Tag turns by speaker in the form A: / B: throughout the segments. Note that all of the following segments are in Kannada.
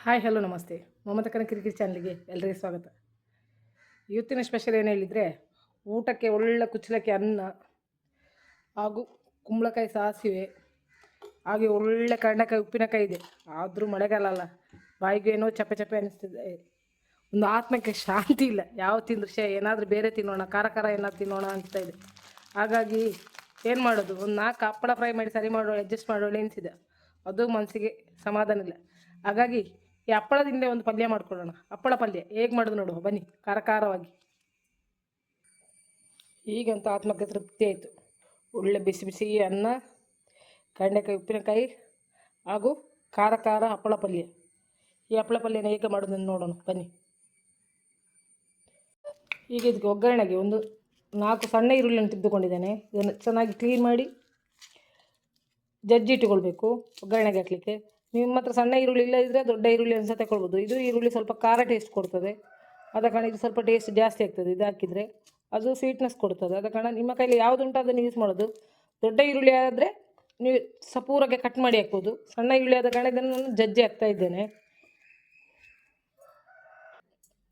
A: ಹಾಯ್ ಹಲೋ ನಮಸ್ತೆ. ಮಮತಕ್ಕನ ಕಿರಿಕಿರಿ ಚಾನಲ್ಗೆ ಎಲ್ಲರಿಗೂ ಸ್ವಾಗತ. ಇವತ್ತಿನ ಸ್ಪೆಷಲ್ ಏನು ಹೇಳಿದರೆ, ಊಟಕ್ಕೆ ಒಳ್ಳೆ ಕುಚ್ಚಲಕ್ಕಿ ಅನ್ನ ಹಾಗೂ ಕುಂಬಳಕಾಯಿ ಸಾಸಿವೆ ಹಾಗೆ ಒಳ್ಳೆ ಕಡಲೆಕಾಯಿ ಉಪ್ಪಿನಕಾಯಿ ಇದೆ. ಆದರೂ ಮಳೆಗಾಲ ಅಲ್ಲ, ಬಾಯಿಗೆ ಏನೋ ಚಪ್ಪೆ ಚಪ್ಪೆ ಅನಿಸ್ತಿದೆ. ಒಂದು ಆತ್ಮಕ್ಕೆ ಶಾಂತಿ ಇಲ್ಲ. ಯಾವ ತಿಂದ್ರು ಏನಾದರೂ ಬೇರೆ ತಿನ್ನೋಣ, ಖಾರ ಖಾರ ಏನಾದ್ರು ತಿನ್ನೋಣ ಅನಿಸ್ತಾ ಇದೆ. ಹಾಗಾಗಿ ಏನು ಮಾಡೋದು, ಒಂದು 4 ಹಪ್ಪಳ ಫ್ರೈ ಮಾಡಿ ಸರಿ ಮಾಡೋಣ, ಅಡ್ಜಸ್ಟ್ ಮಾಡೋಣ ಎನಿಸಿದೆ. ಅದು ಮನಸ್ಸಿಗೆ ಸಮಾಧಾನ ಇಲ್ಲ. ಹಾಗಾಗಿ ಈ ಹಪ್ಪಳದಿಂದ ಒಂದು ಪಲ್ಯ ಮಾಡ್ಕೊಳ್ಳೋಣ. ಹಪ್ಪಳ ಪಲ್ಯ ಹೇಗೆ ಮಾಡೋದು ನೋಡುವ ಬನ್ನಿ, ಖಾರ ಖಾರವಾಗಿ. ಈಗಂತ ಆತ್ಮಕ್ಕೆ ತೃಪ್ತಿ ಆಯಿತು. ಒಳ್ಳೆ ಬಿಸಿ ಬಿಸಿ ಅನ್ನ, ಕಡಲೆಕಾಯಿ ಉಪ್ಪಿನಕಾಯಿ ಹಾಗೂ ಖಾರ ಖಾರ ಹಪ್ಪಳ ಪಲ್ಯ. ಈ ಹಪ್ಪಳ ಪಲ್ಯನ ಹೇಗೆ ಮಾಡೋದನ್ನು ನೋಡೋಣ ಬನ್ನಿ. ಈಗ ಇದಕ್ಕೆ ಒಗ್ಗರಣೆಗೆ ಒಂದು 4 ಸಣ್ಣ ಈರುಳ್ಳಿಯನ್ನು ತೆಗೆದುಕೊಂಡಿದ್ದೇನೆ. ಇದನ್ನು ಚೆನ್ನಾಗಿ ಕ್ಲೀನ್ ಮಾಡಿ ಜಜ್ಜಿ ಇಟ್ಟುಕೊಳ್ಬೇಕು ಒಗ್ಗರಣೆಗೆ ಹಾಕಲಿಕ್ಕೆ. ನಿಮ್ಮ ಹತ್ರ ಸಣ್ಣ ಈರುಳ್ಳಿ ಇಲ್ಲದಿದ್ದರೆ ದೊಡ್ಡ ಈರುಳ್ಳಿ ಸಹ ತಗೊಳ್ಬೋದು. ಇದು ಈರುಳ್ಳಿ ಸ್ವಲ್ಪ ಖಾರ ಟೇಸ್ಟ್ ಕೊಡ್ತದೆ, ಆದ ಕಾರಣ ಇದು ಸ್ವಲ್ಪ ಟೇಸ್ಟ್ ಜಾಸ್ತಿ ಆಗ್ತದೆ. ಇದು ಹಾಕಿದರೆ ಅದು ಸ್ವೀಟ್ನೆಸ್ ಕೊಡ್ತದೆ. ಆದ ಕಾರಣ ನಿಮ್ಮ ಕೈಲಿ ಯಾವುದು ಉಂಟು ಅದನ್ನು ಯೂಸ್ ಮಾಡೋದು. ದೊಡ್ಡ ಈರುಳ್ಳಿ ಆದರೆ ನೀವು ಸಪೂರಕ್ಕೆ ಕಟ್ ಮಾಡಿ ಹಾಕ್ಬೋದು. ಸಣ್ಣ ಈರುಳ್ಳಿ ಆದ ಕಾರಣ ಇದನ್ನು ನಾನು ಜಜ್ಜಿ ಹಾಕ್ತಾ ಇದ್ದೇನೆ.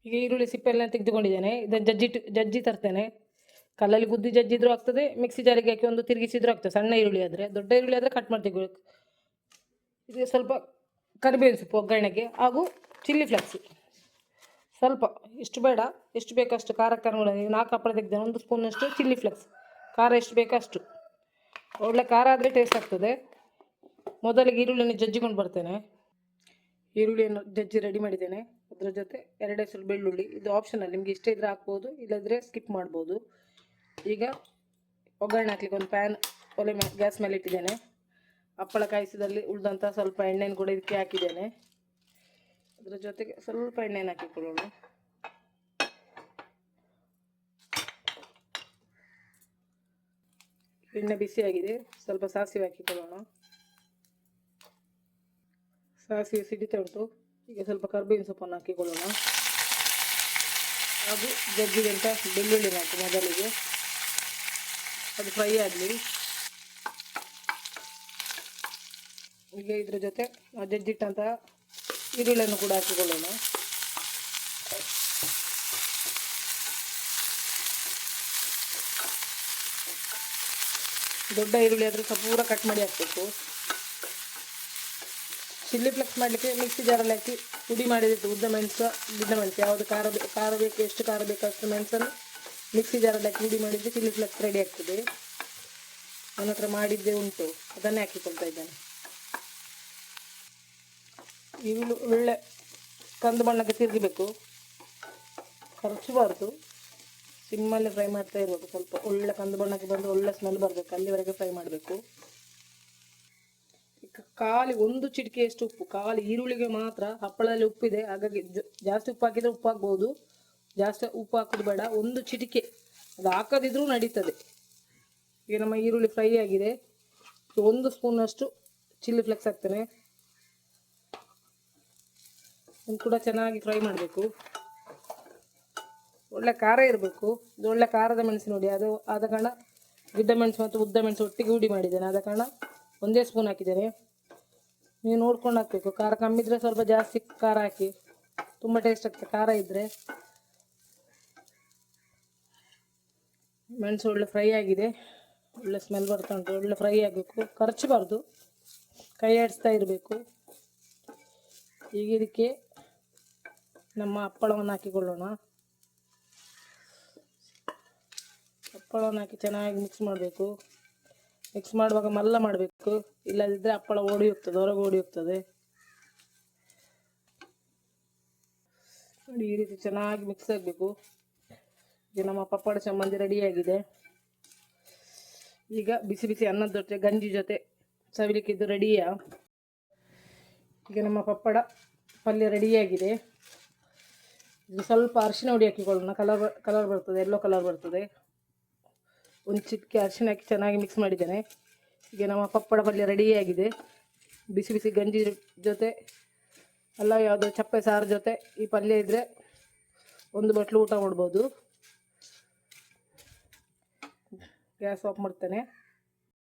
A: ಈಗ ಈರುಳ್ಳಿ ಸಿಪ್ಪೆಲ್ಲ ತೆಗೆದುಕೊಂಡಿದ್ದೇನೆ. ಇದನ್ನು ಜಜ್ಜಿ ತರ್ತೇನೆ. ಕಲ್ಲಲ್ಲಿ ಗುದ್ದಿ ಜಜ್ಜಿದ್ರೂ ಆಗ್ತದೆ, ಮಿಕ್ಸಿ ಜಾರಿಗೆ ಹಾಕಿ ಒಂದು ತಿರುಗಿಸಿದ್ರೂ ಆಗ್ತದೆ. ಸಣ್ಣ ಈರುಳ್ಳಿ ಆದರೆ, ದೊಡ್ಡ ಈರುಳ್ಳಿ ಆದರೆ ಕಟ್ ಮಾಡಿ ತೆಗಿಬೇಕು. ಇದು ಸ್ವಲ್ಪ ಕರಿಬೇವಿನ ಸೊಪ್ಪು ಒಗ್ಗರಣೆಗೆ ಹಾಗೂ ಚಿಲ್ಲಿ ಫ್ಲೆಕ್ಸ್ ಸ್ವಲ್ಪ, ಇಷ್ಟು ಬೇಡ, ಎಷ್ಟು ಬೇಕಷ್ಟು ಖಾರಕ್ಕೆ ಅನುಗುಣ. 4 ಹಪ್ಪಳ ತೆಗೆದ 1 ಸ್ಪೂನಷ್ಟು ಚಿಲ್ಲಿ ಫ್ಲೆಕ್ಸ್. ಖಾರ ಎಷ್ಟು ಬೇಕಷ್ಟು, ಒಳ್ಳೆ ಖಾರ ಆದರೆ ಟೇಸ್ಟ್ ಆಗ್ತದೆ. ಮೊದಲಿಗೆ ಈರುಳ್ಳಿಯನ್ನು ಜಜ್ಜಿಕೊಂಡು ಬರ್ತೇನೆ. ಈರುಳ್ಳಿಯನ್ನು ಜಜ್ಜಿ ರೆಡಿ ಮಾಡಿದ್ದೇನೆ. ಅದರ ಜೊತೆ 2 ಹೆಸರು ಬೆಳ್ಳುಳ್ಳಿ. ಇದು ಆಪ್ಷನಲ್, ನಿಮಗೆ ಇಷ್ಟ ಇದ್ದರೆ ಹಾಕ್ಬೋದು, ಇಲ್ಲದ್ರೆ ಸ್ಕಿಪ್ ಮಾಡ್ಬೋದು. ಈಗ ಒಗ್ಗರಣೆ ಹಾಕ್ಲಿಕ್ಕೆ ಒಂದು ಪ್ಯಾನ್ ಒಲೆ ಗ್ಯಾಸ್ ಮೇಲೆ ಇಟ್ಟಿದ್ದೇನೆ. ಹಪ್ಪಳ ಕಾಯಿಸಿದಲ್ಲಿ ಉಳಿದಂಥ ಸ್ವಲ್ಪ ಎಣ್ಣೆಯನ್ನು ಕೂಡ ಇದಕ್ಕೆ ಹಾಕಿದ್ದೇನೆ. ಅದರ ಜೊತೆಗೆ ಸ್ವಲ್ಪ ಎಣ್ಣೆಯನ್ನು ಹಾಕಿಕೊಳ್ಳೋಣ. ಎಣ್ಣೆ ಬಿಸಿಯಾಗಿದೆ, ಸ್ವಲ್ಪ ಸಾಸಿವೆ ಹಾಕಿಕೊಳ್ಳೋಣ. ಸಾಸಿವೆ ಸಿಡಿತಾ ಉಂಟು. ಈಗ ಸ್ವಲ್ಪ ಕರಿಬೇವಿನ ಸೊಪ್ಪನ್ನು ಹಾಕಿಕೊಳ್ಳೋಣ. ಹಾಗೂ ಜಜ್ಜಿದಂಥ ಬೆಳ್ಳುಳ್ಳಿ ಹಾಕಿ ಮೊದಲಿಗೆ ಅದು ಫ್ರೈ ಆಗಲಿ. ಈಗ ಇದ್ರ ಜೊತೆ ಜಜ್ಜಿಟ್ಟಂತಹ ಈರುಳ್ಳಿಯನ್ನು ಕೂಡ ಹಾಕಿಕೊಳ್ಳೋಣ. ದೊಡ್ಡ ಈರುಳ್ಳಿ ಆದರೆ ಸಪೂರ ಕಟ್ ಮಾಡಿ ಹಾಕಬೇಕು. ಚಿಲ್ಲಿ ಫ್ಲೆಕ್ಸ್ ಮಾಡಲಿಕ್ಕೆ ಮಿಕ್ಸಿ ಜಾರಲ್ಲಿ ಹಾಕಿ ಪುಡಿ ಮಾಡಿದ್ದು ಉದ್ದ ಮೆಣಸು, ಗಿಡ್ಡ ಮೆಣಸು, ಯಾವುದು ಖಾರ ಬೇಕು, ಎಷ್ಟು ಖಾರ ಬೇಕು ಅಷ್ಟು ಮೆಣಸನ್ನು ಮಿಕ್ಸಿ ಜಾರಲ್ಲಿ ಹಾಕಿ ಪುಡಿ ಮಾಡಿದ್ದು ಚಿಲ್ಲಿ ಫ್ಲೆಕ್ಸ್ ರೆಡಿ ಆಗ್ತದೆ. ನನ್ನ ಹತ್ರ ಮಾಡಿದ್ದೇ ಉಂಟು, ಅದನ್ನೇ ಹಾಕಿಕೊಳ್ತಾ ಇದ್ದೇನೆ. ಈರುಳ್ಳಿ ಒಳ್ಳೆ ಕಂದು ಬಣ್ಣಕ್ಕೆ ತಿರುಗಬೇಕು, ಕರಚಬಾರ್ದು. ಸಿಮ್ಮಲ್ಲಿ ಫ್ರೈ ಮಾಡ್ತಾ ಇರಬೇಕು. ಸ್ವಲ್ಪ ಒಳ್ಳೆ ಕಂದು ಬಣ್ಣಕ್ಕೆ ಬಂದು ಒಳ್ಳೆ ಸ್ಮೆಲ್ ಬರಬೇಕು, ಅಲ್ಲಿವರೆಗೆ ಫ್ರೈ ಮಾಡಬೇಕು. ಈಗ ಖಾಲಿ 1 ಚಿಟಿಕೆಯಷ್ಟು ಉಪ್ಪು, ಖಾಲಿ ಈರುಳ್ಳಿಗೆ ಮಾತ್ರ. ಹಪ್ಪಳದಲ್ಲಿ ಉಪ್ಪಿದೆ, ಹಾಗಾಗಿ ಜಾಸ್ತಿ ಉಪ್ಪು ಹಾಕಿದರೆ ಉಪ್ಪು ಹಾಕ್ಬೋದು, ಜಾಸ್ತಿ ಉಪ್ಪು ಹಾಕೋದು ಬೇಡ. 1 ಚಿಟಿಕೆ, ಅದು ಹಾಕದಿದ್ರೂ ನಡೀತದೆ. ಈಗ ನಮ್ಮ ಈರುಳ್ಳಿ ಫ್ರೈ ಆಗಿದೆ. 1 ಸ್ಪೂನಷ್ಟು ಚಿಲ್ಲಿ ಫ್ಲೆಕ್ಸ್ ಹಾಕ್ತೇನೆ. ಇದು ಕೂಡ ಚೆನ್ನಾಗಿ ಫ್ರೈ ಮಾಡಬೇಕು. ಒಳ್ಳೆ ಖಾರ ಇರಬೇಕು. ಇದು ಒಳ್ಳೆ ಖಾರದ ಮೆಣಸು ನೋಡಿ, ಅದು ಆದ ಕಾರಣ ಗಿಡ್ಡ ಮೆಣಸು ಮತ್ತು ಉದ್ದ ಮೆಣಸು ಒಟ್ಟಿಗೆ ಹುಡಿ ಮಾಡಿದ್ದೇನೆ. ಆದ ಕಾರಣ 1 ಸ್ಪೂನ್ ಹಾಕಿದ್ದೇನೆ. ನೀವು ನೋಡ್ಕೊಂಡು ಹಾಕಬೇಕು. ಖಾರ ಕಮ್ಮಿ ಇದ್ದರೆ ಸ್ವಲ್ಪ ಜಾಸ್ತಿ ಖಾರ ಹಾಕಿ, ತುಂಬ ಟೇಸ್ಟ್ ಆಗ್ತದೆ ಖಾರ ಇದ್ದರೆ. ಮೆಣಸು ಒಳ್ಳೆ ಫ್ರೈ ಆಗಿದೆ, ಒಳ್ಳೆ ಸ್ಮೆಲ್ ಬರ್ತಾ ಉಂಟು. ಒಳ್ಳೆ ಫ್ರೈ ಆಗಬೇಕು, ಕರಚಬಾರ್ದು, ಕೈ ಆಡಿಸ್ತಾ ಇರಬೇಕು. ಈಗ ಇದಕ್ಕೆ ನಮ್ಮ ಹಪ್ಪಳವನ್ನು ಹಾಕಿಕೊಳ್ಳೋಣ. ಹಪ್ಪಳವನ್ನು ಹಾಕಿ ಚೆನ್ನಾಗಿ ಮಿಕ್ಸ್ ಮಾಡಬೇಕು. ಮಿಕ್ಸ್ ಮಾಡುವಾಗ ಮಲ್ಲ ಮಾಡಬೇಕು, ಇಲ್ಲದಿದ್ದರೆ ಹಪ್ಪಳ ಓಡಿ ಹೋಗ್ತದೆ, ಹೊರಗೆ ಓಡಿ ಹೋಗ್ತದೆ. ನೋಡಿ, ಈ ರೀತಿ ಚೆನ್ನಾಗಿ ಮಿಕ್ಸ್ ಆಗಬೇಕು. ಈಗ ನಮ್ಮ ಪಪ್ಪಡ ಚಮ್ಮಂದಿ ರೆಡಿಯಾಗಿದೆ. ಈಗ ಬಿಸಿ ಬಿಸಿ ಅನ್ನದ ಜೊತೆ ಗಂಜಿ ಜೊತೆ ಸವಿಲಿಕ್ಕೆ ಇದು ರೆಡಿಯಾ. ಈಗ ನಮ್ಮ ಪಪ್ಪಡ ಪಲ್ಯ ರೆಡಿಯಾಗಿದೆ. ಇದು ಸ್ವಲ್ಪ ಅರಿಶಿನ ಹುಡಿ ಹಾಕಿಕೊಳ್ಳೋಣ. ಕಲರ್ ಬರ್ತದೆ, ಯೆಲ್ಲೋ ಕಲರ್ ಬರ್ತದೆ. 1 ಚಿಟಿಕೆ ಅರಿಶಿನ ಹಾಕಿ ಚೆನ್ನಾಗಿ ಮಿಕ್ಸ್ ಮಾಡಿದ್ದೇನೆ. ಈಗ ನಮ್ಮ ಪಪ್ಪಡ ಪಲ್ಯ ರೆಡಿಯಾಗಿದೆ. ಬಿಸಿ ಬಿಸಿ ಗಂಜಿ ಜೊತೆ ಅಲ್ಲ ಯಾವುದೋ ಚಪ್ಪೆ ಸಾರು ಜೊತೆ ಈ ಪಲ್ಯ ಇದ್ದರೆ 1 ಬಟ್ಲು ಊಟ ಮಾಡ್ಬೋದು. ಗ್ಯಾಸ್ ಆಫ್ ಮಾಡ್ತೇನೆ.